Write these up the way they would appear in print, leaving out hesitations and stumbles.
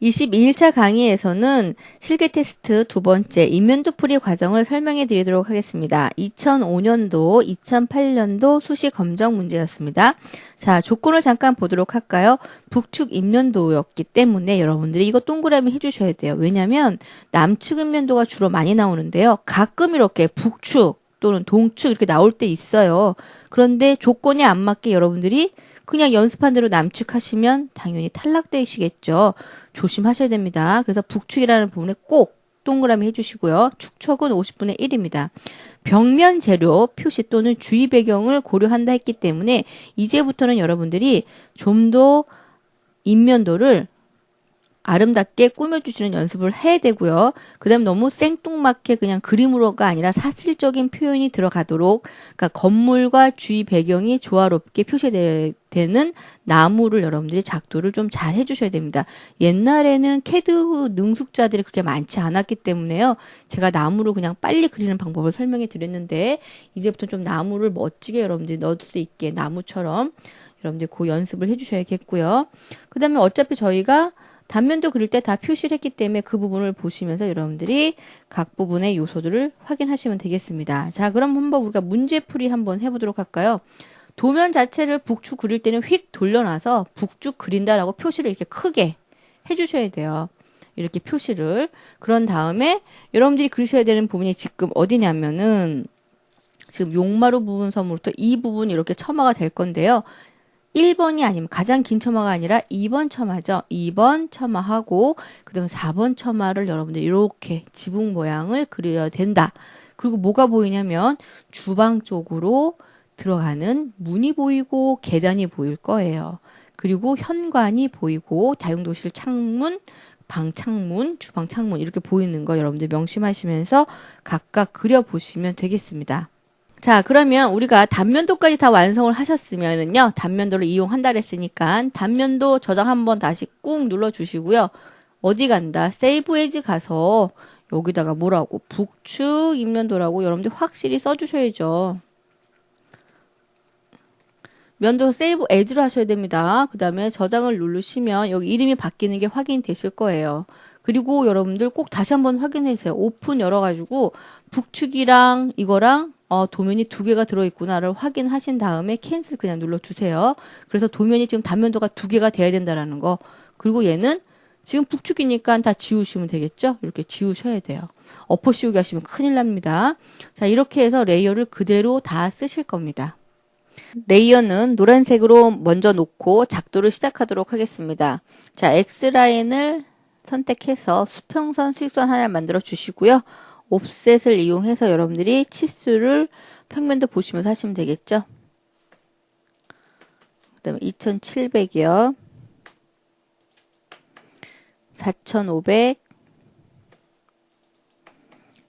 22일차 강의에서는 실기 테스트 두 번째 인면도 풀이 과정을 설명해 드리도록 하겠습니다. 2005년도, 2008년도 수시 검정 문제였습니다. 자, 조건을 잠깐 보도록 할까요? 북측 인면도였기 때문에 여러분들이 이거 동그라미 해주셔야 돼요. 왜냐면 남측 인면도가 주로 많이 나오는데요. 가끔 이렇게 북측 또는 동측 이렇게 나올 때 있어요. 그런데 조건에 안 맞게 여러분들이 그냥 연습한 대로 남측 하시면 당연히 탈락되시겠죠. 조심하셔야 됩니다. 그래서 북축이라는 부분에 꼭 동그라미 해주시고요. 축척은 50분의 1입니다. 벽면 재료 표시 또는 주의 배경을 고려한다 했기 때문에 이제부터는 여러분들이 좀 더 인면도를 아름답게 꾸며주시는 연습을 해야 되고요. 그 다음 너무 생뚱맞게 그냥 그림으로가 아니라 사실적인 표현이 들어가도록, 그러니까 건물과 주위 배경이 조화롭게 표시되는 나무를 여러분들이 작도를 좀 잘 해주셔야 됩니다. 옛날에는 캐드 능숙자들이 그렇게 많지 않았기 때문에요. 제가 나무로 그냥 빨리 그리는 방법을 설명해 드렸는데 이제부터 좀 나무를 멋지게 여러분들이 넣을 수 있게 나무처럼 여러분들이 그 연습을 해주셔야겠고요. 그 다음에 어차피 저희가 단면도 그릴 때 다 표시를 했기 때문에 그 부분을 보시면서 여러분들이 각 부분의 요소들을 확인하시면 되겠습니다. 자, 그럼 한번 우리가 문제풀이 한번 해보도록 할까요? 도면 자체를 북축 그릴 때는 휙 돌려놔서 북축 그린다라고 표시를 이렇게 크게 해주셔야 돼요. 이렇게 표시를. 그런 다음에 여러분들이 그리셔야 되는 부분이 지금 어디냐면은 지금 용마루 부분 섬으로부터 이 부분이 이렇게 처마가 될 건데요. 1번이 아니면 가장 긴 처마가 아니라 2번 처마죠. 2번 처마하고 그다음에 4번 처마를 여러분들 이렇게 지붕 모양을 그려야 된다. 그리고 뭐가 보이냐면 주방 쪽으로 들어가는 문이 보이고 계단이 보일 거예요. 그리고 현관이 보이고 다용도실 창문, 방 창문, 주방 창문 이렇게 보이는 거 여러분들 명심하시면서 각각 그려보시면 되겠습니다. 자, 그러면 우리가 단면도까지 다 완성을 하셨으면은요, 단면도를 이용한다 그랬으니까, 단면도 저장 한번 다시 꾹 눌러주시고요. 어디 간다? 세이브 에즈 가서, 여기다가 뭐라고? 북측 인면도라고 여러분들 확실히 써주셔야죠. 면도 세이브 에즈로 하셔야 됩니다. 그 다음에 저장을 누르시면 여기 이름이 바뀌는 게 확인되실 거예요. 그리고 여러분들 꼭 다시 한번 확인해주세요. 오픈 열어가지고 북측이랑 이거랑 도면이 두 개가 들어있구나를 확인하신 다음에 캔슬 그냥 눌러주세요. 그래서 도면이 지금 단면도가 두 개가 돼야 된다라는 거. 그리고 얘는 지금 북측이니까 다 지우시면 되겠죠? 이렇게 지우셔야 돼요. 엎어 씌우기 하시면 큰일 납니다. 자, 이렇게 해서 레이어를 그대로 다 쓰실 겁니다. 레이어는 노란색으로 먼저 놓고 작도를 시작하도록 하겠습니다. 자, X라인을 선택해서 수평선, 수직선 하나를 만들어 주시고요. 옵셋을 이용해서 여러분들이 치수를 평면도 보시면서 하시면 되겠죠. 그 다음에 2700이요. 4500,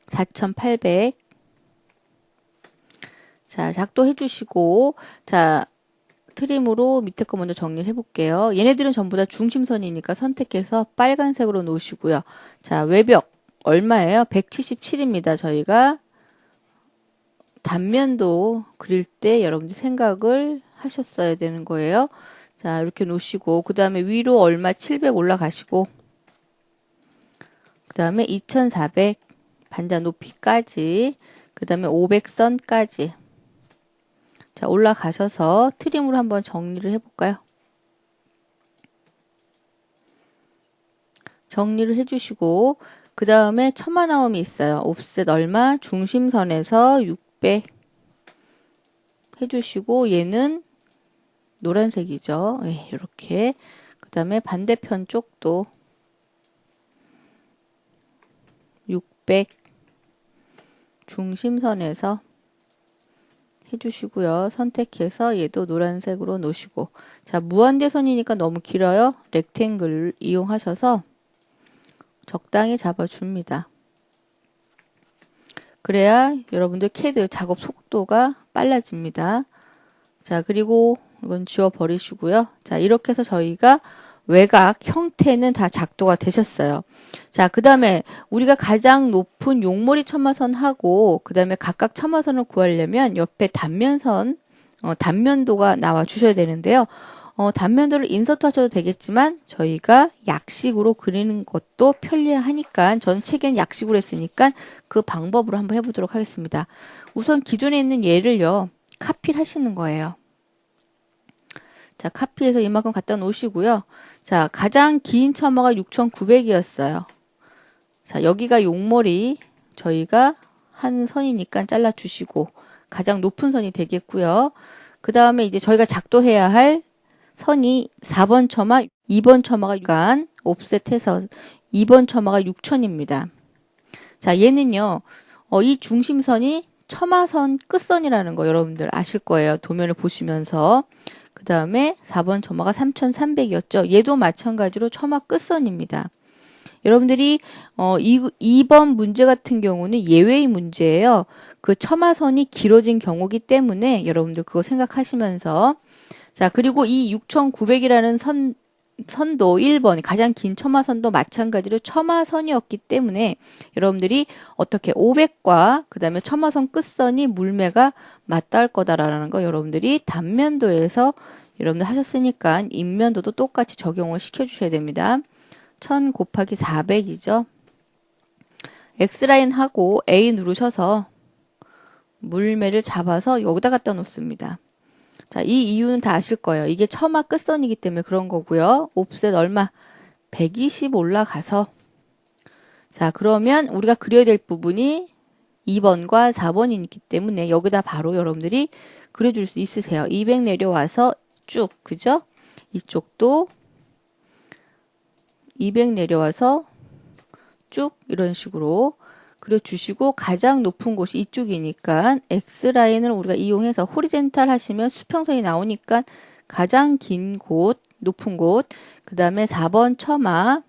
4800. 자, 작도 해주시고, 자, 트림으로 밑에 거 먼저 정리를 해볼게요. 얘네들은 전부 다 중심선이니까 선택해서 빨간색으로 놓으시고요. 자, 외벽 얼마예요? 177입니다. 저희가 단면도 그릴 때 여러분들 생각을 하셨어야 되는 거예요. 자, 이렇게 놓으시고, 그 다음에 위로 얼마 700 올라가시고, 그 다음에 2400 반자 높이까지, 그 다음에 500선까지. 자, 올라가셔서 트림으로 한번 정리를 해볼까요? 정리를 해주시고, 그 다음에 처마 나옴이 있어요. 옵셋 얼마? 중심선에서 600 해주시고, 얘는 노란색이죠. 네, 이렇게. 그 다음에 반대편 쪽도 600 중심선에서 해주시고요. 선택해서 얘도 노란색으로 놓으시고, 자, 무한대선이니까 너무 길어요. 렉탱글을 이용하셔서 적당히 잡아줍니다. 그래야 여러분들 캐드 작업 속도가 빨라집니다. 자, 그리고 이건 지워버리시고요. 자, 이렇게 해서 저희가 외곽 형태는 다 작도가 되셨어요. 자, 그 다음에 우리가 가장 높은 용머리 처마선하고 그 다음에 각각 처마선을 구하려면 옆에 단면선, 단면도가 나와 주셔야 되는데요. 단면도를 인서트 하셔도 되겠지만 저희가 약식으로 그리는 것도 편리하니까 저는 책엔 약식으로 했으니까 그 방법으로 한번 해보도록 하겠습니다. 우선 기존에 있는 예를요. 카피를 하시는 거예요. 자, 카피해서 이만큼 갖다 놓으시고요. 자, 가장 긴 처마가 6,900이었어요. 자, 여기가 용머리 저희가 한 선이니까 잘라주시고 가장 높은 선이 되겠고요. 그 다음에 이제 저희가 작도해야 할 선이 4번 처마, 2번 처마가 6간, 옵셋해서 2번 처마가 6,000입니다. 자, 얘는요, 이 중심선이 처마선 끝선이라는 거 여러분들 아실 거예요. 도면을 보시면서. 그 다음에 4번 처마가 3,300이었죠. 얘도 마찬가지로 처마 끝선입니다. 여러분들이 2번 문제 같은 경우는 예외의 문제예요. 그 처마선이 길어진 경우기 때문에 여러분들 그거 생각하시면서 자, 그리고 이 6,900이라는 선도 1번 가장 긴 처마선도 마찬가지로 처마선이었기 때문에 여러분들이 어떻게 500과 그 다음에 처마선 끝선이 물매가 맞닿을 거다라는 거 여러분들이 단면도에서 여러분들 하셨으니까 인면도도 똑같이 적용을 시켜주셔야 됩니다. 1000 곱하기 400이죠. X라인 하고 A 누르셔서 물매를 잡아서 여기다 갖다 놓습니다. 자, 이 이유는 다 아실 거예요. 이게 처마 끝선이기 때문에 그런 거고요. 옵셋 얼마? 120 올라가서 자, 그러면 우리가 그려야 될 부분이 2번과 4번이기 때문에 여기다 바로 여러분들이 그려줄 수 있으세요. 200 내려와서 쭉, 그죠? 이쪽도 200 내려와서 쭉 이런 식으로 그려주시고 가장 높은 곳이 이쪽이니까 X라인을 우리가 이용해서 호리젠탈 하시면 수평선이 나오니까 가장 긴 곳, 높은 곳, 그 다음에 4번 처마,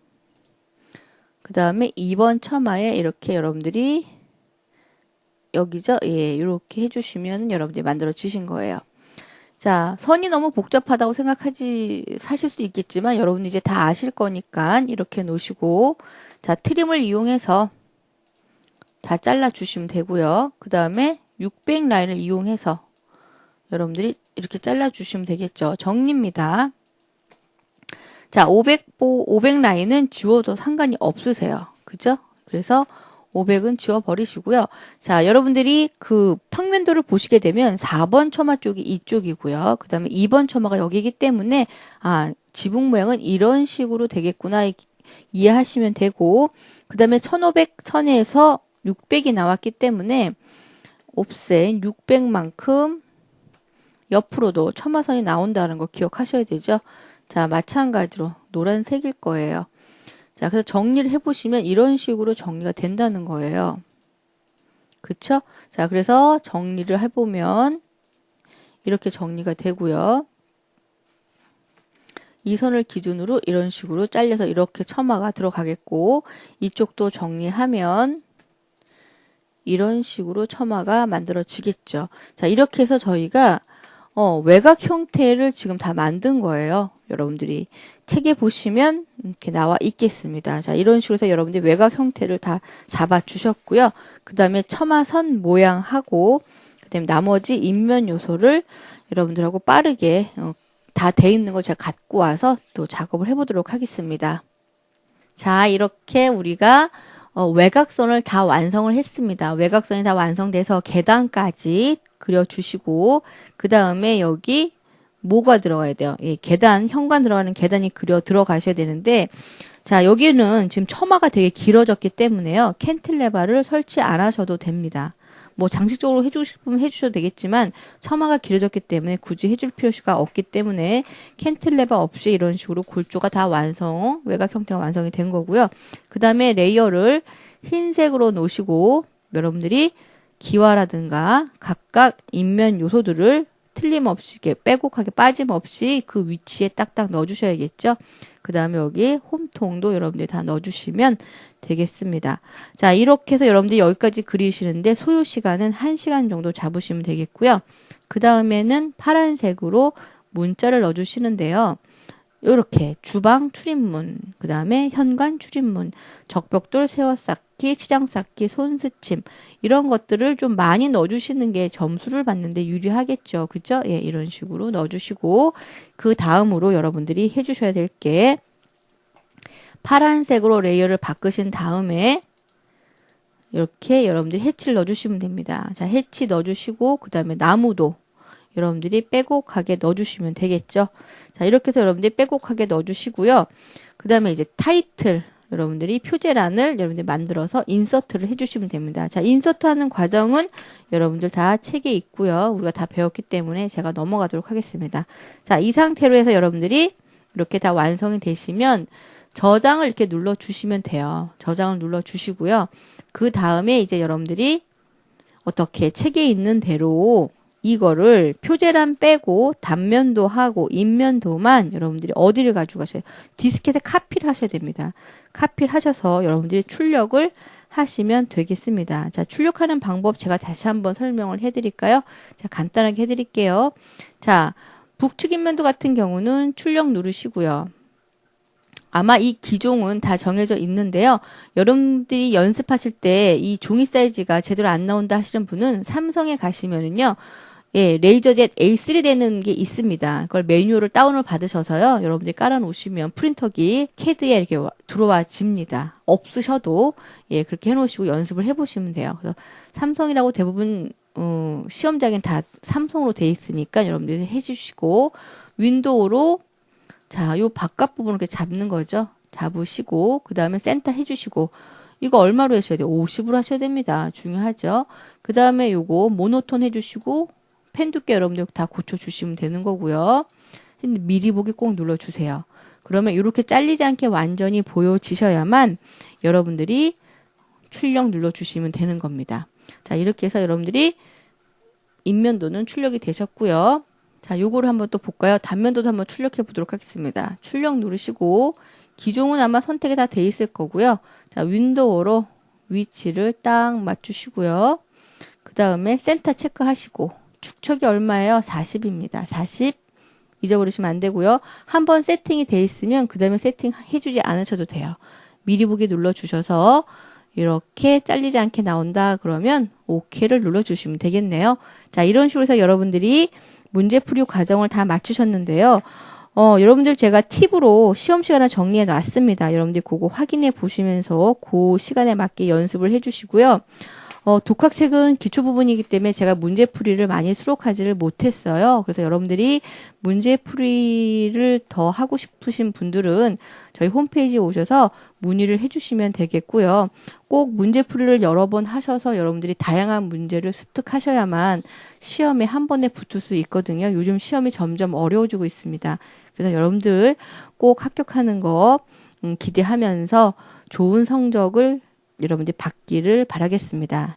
그 다음에 2번 처마에 이렇게 여러분들이 여기죠? 예, 이렇게 해주시면 여러분들이 만들어 주신 거예요. 자, 선이 너무 복잡하다고 사실 수 있겠지만 여러분 이제 다 아실 거니까 이렇게 놓으시고 자, 트림을 이용해서 다 잘라주시면 되고요. 그 다음에 600 라인을 이용해서 여러분들이 이렇게 잘라주시면 되겠죠. 정리입니다. 자, 500 라인은 지워도 상관이 없으세요. 그죠? 그래서 500은 지워버리시고요. 자, 여러분들이 그 평면도를 보시게 되면 4번 처마 쪽이 이쪽이고요. 그 다음에 2번 처마가 여기이기 때문에 지붕 모양은 이런 식으로 되겠구나 이해하시면 되고 그 다음에 1500 선에서 600이 나왔기 때문에 옵셋 600만큼 옆으로도 처마선이 나온다는 거 기억하셔야 되죠. 자, 마찬가지로 노란색일 거예요. 자, 그래서 정리를 해보시면 이런 식으로 정리가 된다는 거예요. 그쵸? 자, 그래서 정리를 해보면 이렇게 정리가 되고요. 이 선을 기준으로 이런 식으로 잘려서 이렇게 처마가 들어가겠고 이쪽도 정리하면 이런 식으로 처마가 만들어지겠죠. 자, 이렇게 해서 저희가 외곽 형태를 지금 다 만든 거예요. 여러분들이 책에 보시면 이렇게 나와 있겠습니다. 자, 이런 식으로 해서 여러분들이 외곽 형태를 다 잡아 주셨고요. 그 다음에 처마선 모양하고 그 다음에 나머지 인면 요소를 여러분들하고 빠르게 다 돼 있는 걸 제가 갖고 와서 또 작업을 해보도록 하겠습니다. 자, 이렇게 우리가 외곽선을 다 완성을 했습니다. 외곽선이 다 완성돼서 계단까지 그려주시고 그 다음에 여기 뭐가 들어가야 돼요? 예, 계단, 현관 들어가는 계단이 들어가셔야 되는데 자, 여기는 지금 처마가 되게 길어졌기 때문에요. 캔틸레바를 설치 안 하셔도 됩니다. 뭐 장식적으로 해주고 싶으면 해주셔도 되겠지만 처마가 길어졌기 때문에 굳이 해줄 필요가 없기 때문에 캔틸레바 없이 이런 식으로 골조가 다 외곽 형태가 완성이 된 거고요. 그 다음에 레이어를 흰색으로 놓으시고 여러분들이 기와라든가 각각 인면 요소들을 틀림없이 빼곡하게 빠짐없이 그 위치에 딱딱 넣어주셔야겠죠. 그 다음에 여기 홈통도 여러분들이 다 넣어주시면 되겠습니다. 자, 이렇게 해서 여러분들이 여기까지 그리시는데 소요 시간은 1시간 정도 잡으시면 되겠고요. 그 다음에는 파란색으로 문자를 넣어주시는데요. 이렇게 주방 출입문, 그 다음에 현관 출입문, 적벽돌 세워싹, 쌓기, 치장 쌓기, 손스침 이런 것들을 좀 많이 넣어주시는 게 점수를 받는데 유리하겠죠. 그죠? 예, 이런 식으로 넣어주시고 그 다음으로 여러분들이 해주셔야 될 게 파란색으로 레이어를 바꾸신 다음에 이렇게 여러분들이 해치를 넣어주시면 됩니다. 자, 해치 넣어주시고 그 다음에 나무도 여러분들이 빼곡하게 넣어주시면 되겠죠. 자, 이렇게 해서 여러분들이 빼곡하게 넣어주시고요. 그 다음에 이제 타이틀 여러분들이 표제란을 여러분들이 만들어서 인서트를 해주시면 됩니다. 자, 인서트하는 과정은 여러분들 다 책에 있고요. 우리가 다 배웠기 때문에 제가 넘어가도록 하겠습니다. 자, 이 상태로 해서 여러분들이 이렇게 다 완성이 되시면 저장을 이렇게 눌러주시면 돼요. 저장을 눌러주시고요. 그 다음에 이제 여러분들이 어떻게 책에 있는 대로 이거를 표제란 빼고 단면도 하고 인면도만 여러분들이 어디를 가져가셔요? 디스켓에 카피를 하셔야 됩니다. 카피를 하셔서 여러분들이 출력을 하시면 되겠습니다. 자, 출력하는 방법 제가 다시 한번 설명을 해드릴까요? 자, 간단하게 해드릴게요. 자, 북측 인면도 같은 경우는 출력 누르시고요. 아마 이 기종은 다 정해져 있는데요. 여러분들이 연습하실 때 이 종이 사이즈가 제대로 안 나온다 하시는 분은 삼성에 가시면은요. 예, 레이저젯 A3 되는 게 있습니다. 그걸 매뉴얼을 다운을 받으셔서요. 여러분들이 깔아 놓으시면 프린터기 캐드에 이렇게 들어와집니다. 없으셔도 예, 그렇게 해 놓으시고 연습을 해 보시면 돼요. 그래서 삼성이라고 대부분 시험장엔 다 삼성으로 돼 있으니까 여러분들이 해 주시고 윈도우로 자, 요 바깥 부분을 이렇게 잡는 거죠. 잡으시고 그 다음에 센터 해주시고 이거 얼마로 하셔야 돼요? 50으로 하셔야 됩니다. 중요하죠. 그 다음에 요거 모노톤 해주시고 펜 두께 여러분들 다 고쳐주시면 되는 거고요. 미리 보기 꼭 눌러주세요. 그러면 이렇게 잘리지 않게 완전히 보여지셔야만 여러분들이 출력 눌러주시면 되는 겁니다. 자, 이렇게 해서 여러분들이 인면도는 출력이 되셨고요. 자, 요거를 한번 또 볼까요? 단면도도 한번 출력해 보도록 하겠습니다. 출력 누르시고 기종은 아마 선택이 다 돼 있을 거고요. 자, 윈도우로 위치를 딱 맞추시고요. 그 다음에 센터 체크하시고 축척이 얼마예요? 40입니다. 40 잊어버리시면 안 되고요. 한번 세팅이 돼 있으면 그 다음에 세팅 해주지 않으셔도 돼요. 미리 보기 눌러주셔서 이렇게 잘리지 않게 나온다 그러면 OK를 눌러주시면 되겠네요. 자, 이런 식으로 해서 여러분들이 문제풀이 과정을 다 마치셨는데요. 여러분들 제가 팁으로 시험 시간을 정리해 놨습니다. 여러분들이 그거 확인해 보시면서 그 시간에 맞게 연습을 해 주시고요. 독학책은 기초 부분이기 때문에 제가 문제풀이를 많이 수록하지를 못했어요. 그래서 여러분들이 문제풀이를 더 하고 싶으신 분들은 저희 홈페이지에 오셔서 문의를 해주시면 되겠고요. 꼭 문제풀이를 여러 번 하셔서 여러분들이 다양한 문제를 습득하셔야만 시험에 한 번에 붙을 수 있거든요. 요즘 시험이 점점 어려워지고 있습니다. 그래서 여러분들 꼭 합격하는 거 기대하면서 좋은 성적을 여러분들이 받기를 바라겠습니다.